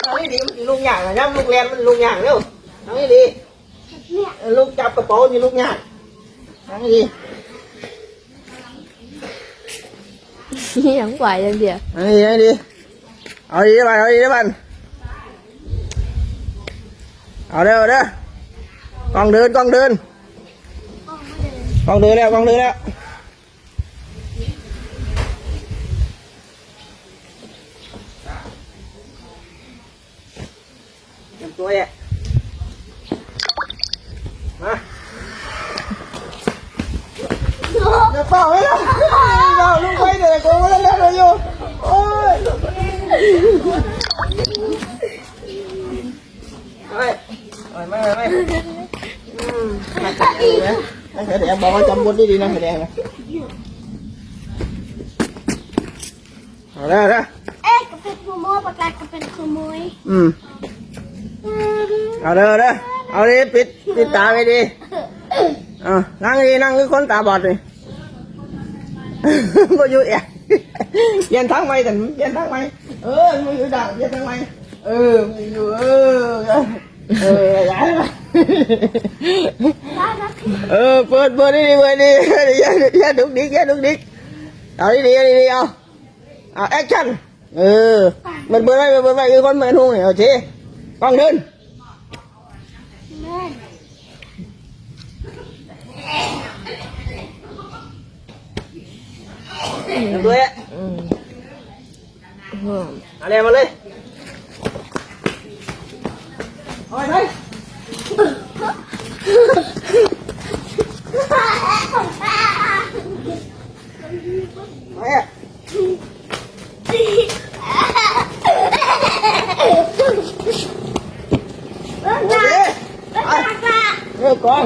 เอาให้ดีมันลูกหยางนะลูกแรนมันลูกหยางเร็วเอาให้ดีลูกจับกระเป๋านี่ลูกหยางเอาให้ดียังไหวยังเดียวเอาให้ดีเอาให้ดีเอาดีได้บ้านเอาดีได้บ้านเอาเด้อเอาเด้อกองเดินกองเดินกองเดินแล้วกองเดินแล้วตัวอ่ะมาเดี๋ยวเป่าให้เราเราลูกไปเดี๋ยวกูมาเล่นเลยอยู่โอ้ยไม่แดงบอกว่าจำบทดีๆนะแดงนะเอาได้ได้เอ๊ะก็เป็นขโมยปากกาก็เป็นขโมยเอาเด้อเด้อเอาดิปิดตาไปดินั่งดีนั่งคือคนตาบอดเลยก็อยู่ยันทั้งไม่แต่ยันทั้งไม่มึงอยู่ดังยันทั้งไม่มึงอยู่ย้ายมาเปิดดิอย่าดุกดิกเอาดีเอาแอคชั่นมันเปิดไว้คือคนเหมือนหุ่นเอาชี้กล้องเดินด้วยอะไรมาเลยเอาไปก่อน